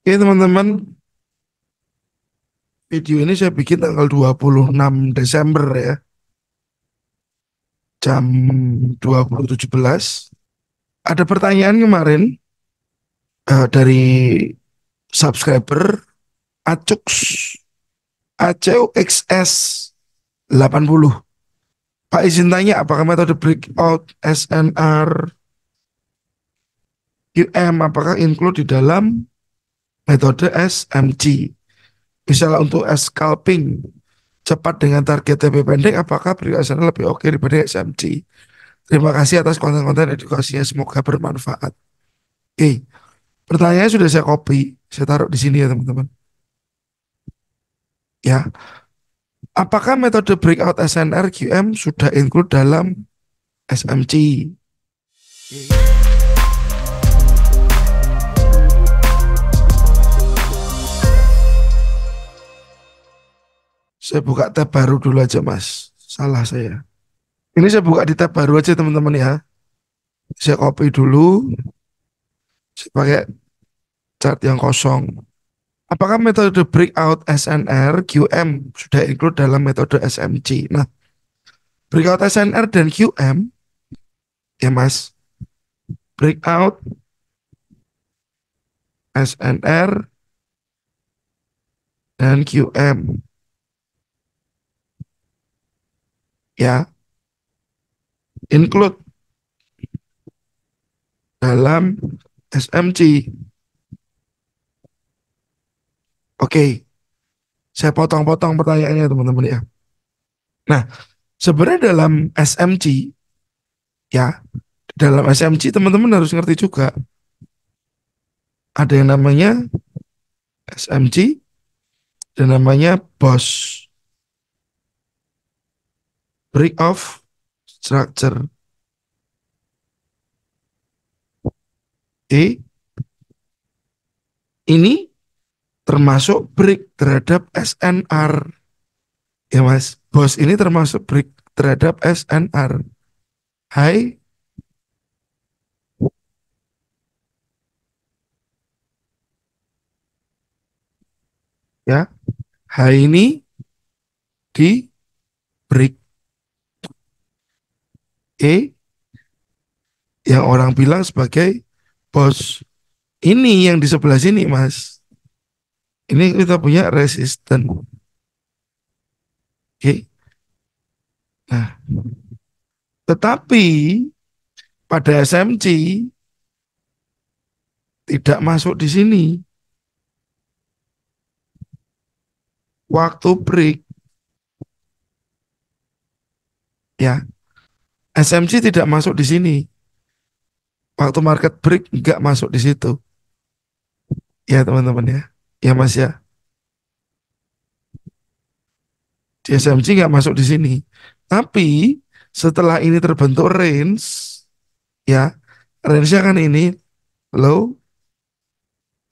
Oke teman-teman, video ini saya bikin tanggal 26 Desember ya, jam 20.17. Ada pertanyaan kemarin dari subscriber Acux ACUXS 80. Pak izin tanya, apakah metode breakout SNR QM apakah include di dalam metode SMG? Misalnya untuk scalping cepat dengan target TP pendek, apakah breakout SNR lebih oke daripada SMG? Terima kasih atas konten-konten edukasinya. Semoga bermanfaat. Oke, pertanyaannya sudah saya copy. Saya taruh di sini ya teman-teman. Ya, apakah metode breakout SNR QM sudah include dalam SMC? Oke. Saya buka tab baru dulu aja mas. Salah saya. Ini saya buka di tab baru aja teman-teman ya. Saya copy dulu. Saya pakai chart yang kosong. Apakah metode breakout SNR QM sudah include dalam metode SMC? Nah, breakout SNR dan QM ya mas, breakout SNR dan QM ya include dalam SMC. Oke, saya potong-potong pertanyaannya teman-teman ya. Nah, sebenarnya dalam SMC ya, dalam SMC teman-teman harus ngerti juga ada yang namanya SMC dan namanya BOS, break of structure. E ini termasuk break terhadap SNR ya mas. BOS ini termasuk break terhadap SNR. High ya, high ini di break E yang orang bilang sebagai BOS. Ini yang di sebelah sini mas. Ini kita punya resisten. Oke. Nah, tetapi pada SMC tidak masuk di sini. Waktu break ya, SMC tidak masuk di sini. Waktu market break nggak masuk di situ. Ya teman-teman ya. Ya Mas ya. Di SMC nggak masuk di sini. Tapi setelah ini terbentuk range ya, range-nya kan ini low,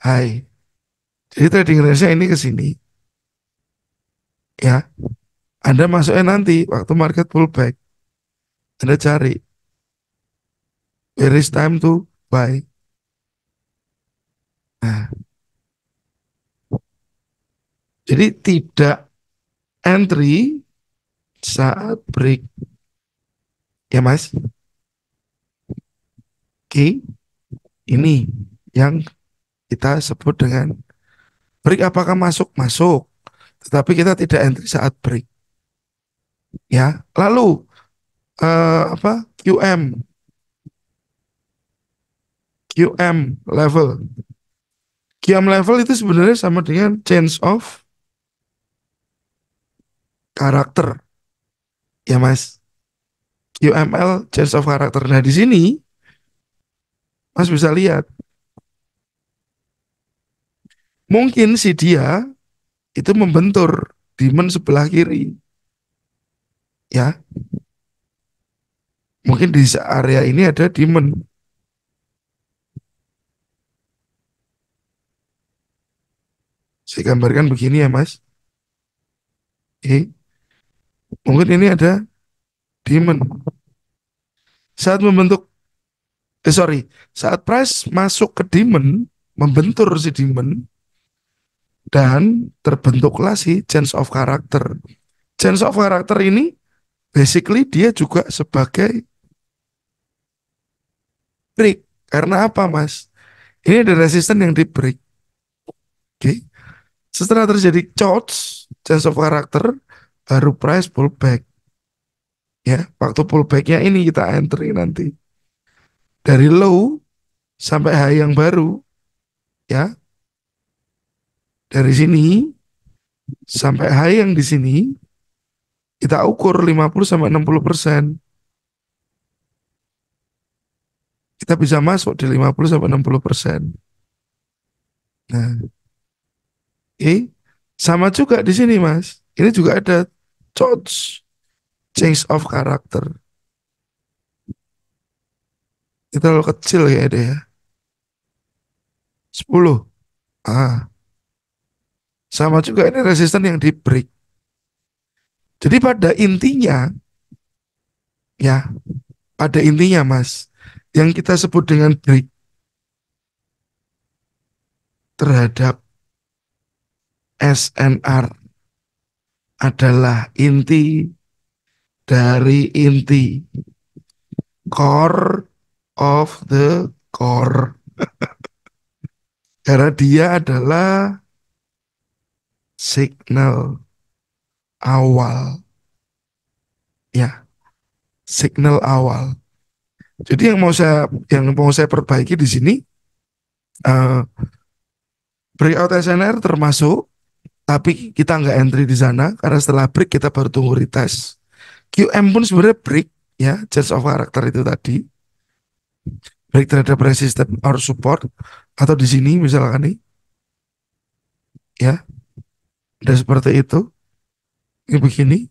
high. Jadi trading range-nya ini ke sini ya. Anda masuknya nanti waktu market pullback. Anda cari where is time to buy. Nah, jadi tidak entry saat break ya Mas. Oke, ini yang kita sebut dengan break. Apakah masuk? Masuk. Tetapi kita tidak entry saat break. Ya, lalu apa? QM level. QM level itu sebenarnya sama dengan change of karakter, ya Mas. QML change of karakter. Nah di sini Mas bisa lihat, mungkin si dia itu membentur demand sebelah kiri, ya. Mungkin di area ini ada demand. Saya gambarkan begini ya Mas. Oke. Mungkin ini ada demand. Saat membentuk, sorry, saat price masuk ke demand, membentur si demand, dan terbentuklah si change of character. Change of character ini basically dia juga sebagai break. Karena apa, Mas? Ini ada resisten yang di break. Oke. Setelah terjadi change of character, baru price pullback. Ya, waktu pullbacknya ini kita entry nanti. Dari low sampai high yang baru, ya, dari sini sampai high yang di sini, kita ukur 50 sampai 60%. Kita bisa masuk di 50 sampai 60%. Nah, oke. Sama juga di sini, Mas. Ini juga ada change change of character. Itu terlalu kecil ya deh ya. 10. Ah, sama juga ini resisten yang di break. Jadi pada intinya, ya, pada intinya Mas, yang kita sebut dengan break terhadap SNR adalah inti dari inti, core of the core. Karena dia adalah signal awal, ya, signal awal. Jadi yang mau saya perbaiki di sini, eh, breakout SNR termasuk, tapi kita nggak entry di sana karena setelah break kita baru tunggu retest. QM pun sebenarnya break, ya, change of character itu tadi, break terhadap resistance or support, atau di sini misalkan nih, ya, ada seperti itu. Ini begini,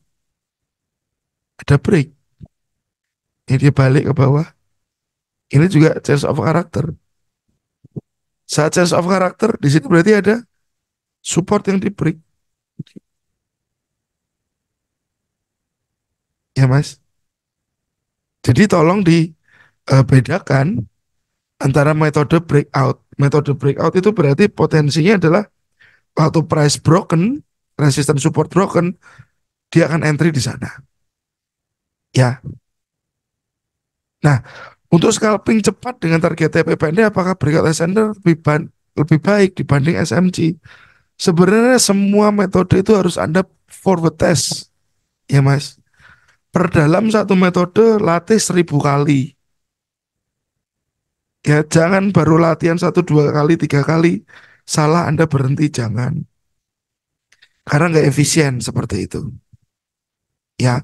ada break, ini dia balik ke bawah. Ini juga change of character. Saat change of character di sini berarti ada support yang di break, ya Mas. Jadi tolong dibedakan antara metode breakout. Metode breakout itu berarti potensinya adalah waktu price broken, resistance support broken, dia akan entry di sana. Ya. Nah, untuk scalping cepat dengan target TP pendek, apakah breakout extender lebih baik dibanding SMC? Sebenarnya semua metode itu harus Anda forward test, ya Mas. Perdalam satu metode latih 1000 kali. Ya, jangan baru latihan satu, dua kali, tiga kali, salah Anda berhenti, jangan. Karena nggak efisien seperti itu. Ya,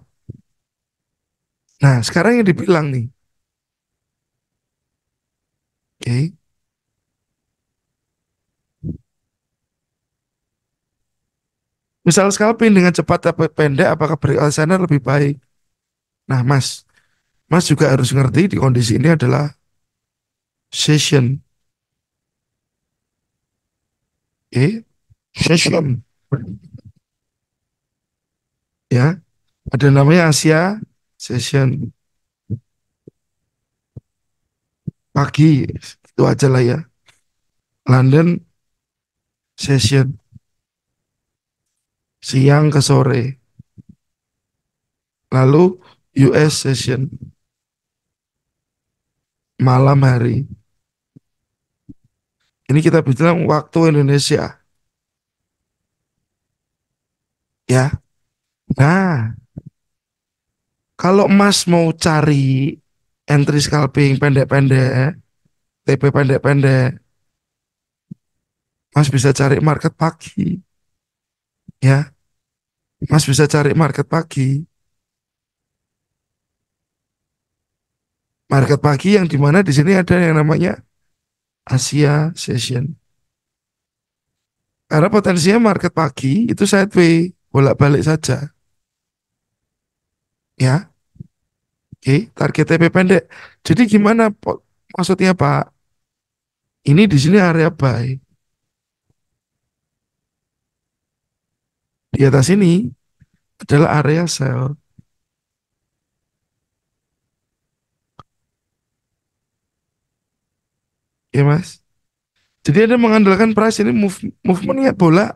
nah sekarang yang dibilang nih, oke, misal scalping dengan cepat tapi pendek, apakah breakout sana lebih baik? Nah, Mas juga harus ngerti di kondisi ini adalah session, oke, session, ya, ada namanya Asia session pagi, itu aja lah ya. London session siang ke sore, lalu US session malam hari. Ini kita bilang waktu Indonesia, ya. Nah, kalau Mas mau cari entry scalping pendek-pendek, TP pendek-pendek, Mas bisa cari market pagi, ya. Mas bisa cari market pagi. Market pagi yang dimana di sini ada yang namanya Asia Session. Karena potensinya market pagi itu sideway, bolak-balik saja, ya. Oke, target TP pendek. Jadi gimana, maksudnya Pak? Ini di sini area buy. Di atas ini adalah area sell, ya Mas. Jadi Anda mengandalkan price ini movementnya bola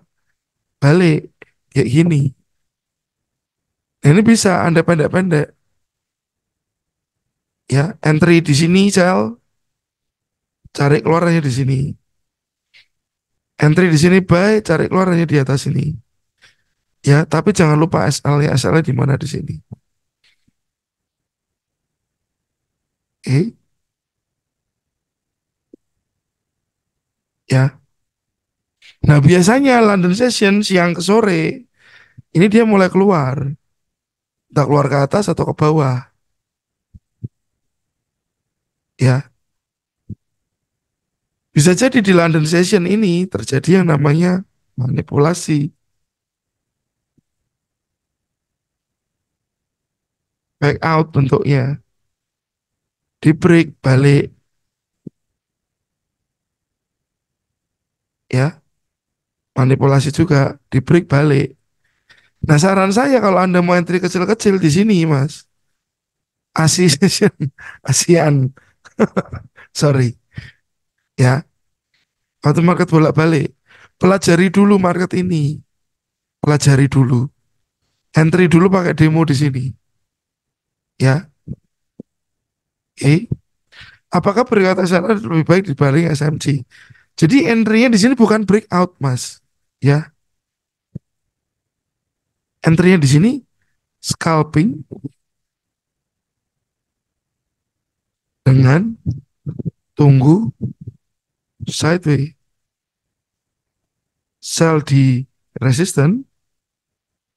balik kayak gini. Nah, ini bisa Anda pendek-pendek ya, entry di sini sel, cari keluarnya di sini. Entry di sini buy, cari keluarnya di atas sini. Ya, tapi jangan lupa SL-nya. SL-nya di mana di sini. Oke, ya. Nah, biasanya London Session siang ke sore, ini dia mulai keluar. Entah keluar ke atas atau ke bawah. Ya, bisa jadi di London Session ini terjadi yang namanya manipulasi, back out bentuknya, di break balik, ya, manipulasi juga, di break balik. Nah, saran saya kalau Anda mau entry kecil-kecil di sini, Mas, ASI Session, ASEAN, sorry, ya, waktu market bolak-balik, pelajari dulu market ini, pelajari dulu, entry dulu pakai demo di sini, ya, oke. Apakah peringkat SLR lebih baik dibanding SMC? Jadi entry-nya di sini bukan breakout, Mas. Ya, entry-nya di sini scalping dengan tunggu sideways, sell di resistance,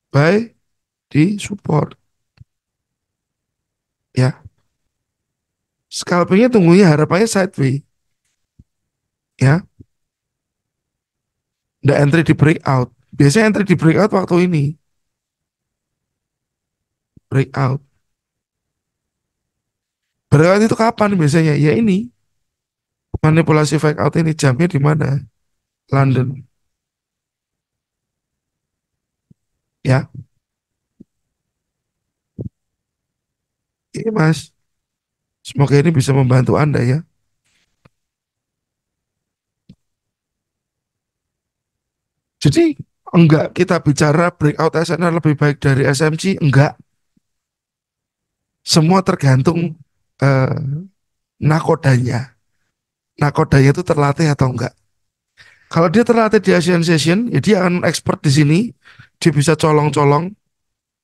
buy di support. Ya, scalpingnya tunggunya harapannya sideways. Ya, nggak entry di breakout. Biasanya entry di breakout waktu ini, breakout. Breakout itu kapan biasanya? Ya ini, manipulasi fake out ini jamnya di mana? London. Ya, ini Mas. Semoga ini bisa membantu Anda ya. Jadi enggak kita bicara breakout SNR lebih baik dari SMC, enggak. Semua tergantung eh, nakodanya. Nakodanya itu terlatih atau enggak. Kalau dia terlatih di Asian Session, ya dia akan expert di sini. Dia bisa colong-colong,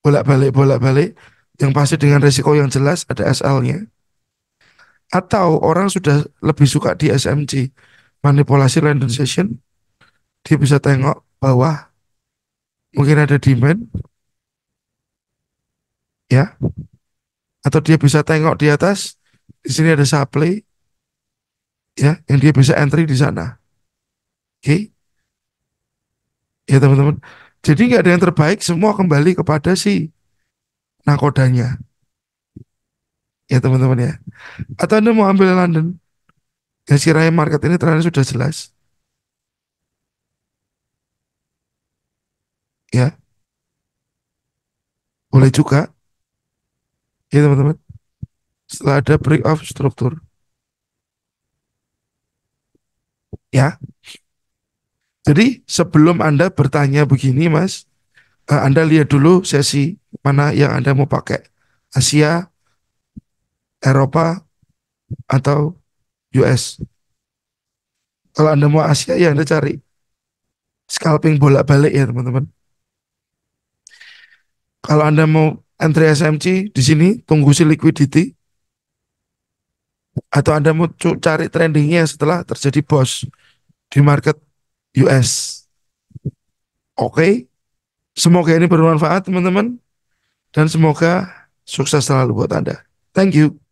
bolak-balik, bolak-balik. Yang pasti dengan resiko yang jelas ada SL-nya. Atau orang sudah lebih suka di SMC, manipulasi London Session, dia bisa tengok bawah, mungkin ada demand, ya. Atau dia bisa tengok di atas, di sini ada supply, ya, yang dia bisa entry di sana. Oke, ya teman-teman. Jadi nggak ada yang terbaik, semua kembali kepada si nakodanya, ya teman-teman ya. Atau Anda mau ambil London, ya sekiranya market ini trennya sudah jelas, ya boleh juga, ya teman-teman. Setelah ada break of struktur, ya. Jadi sebelum Anda bertanya begini, Mas, Anda lihat dulu sesi mana yang Anda mau pakai, Asia, Eropa, atau US. Kalau Anda mau Asia, ya Anda cari scalping bolak-balik ya teman-teman. Kalau Anda mau entry SMC di sini tunggu si liquidity atau Anda mau cari trendingnya setelah terjadi boss di market US. Oke, semoga ini bermanfaat teman-teman dan semoga sukses selalu buat Anda. Thank you.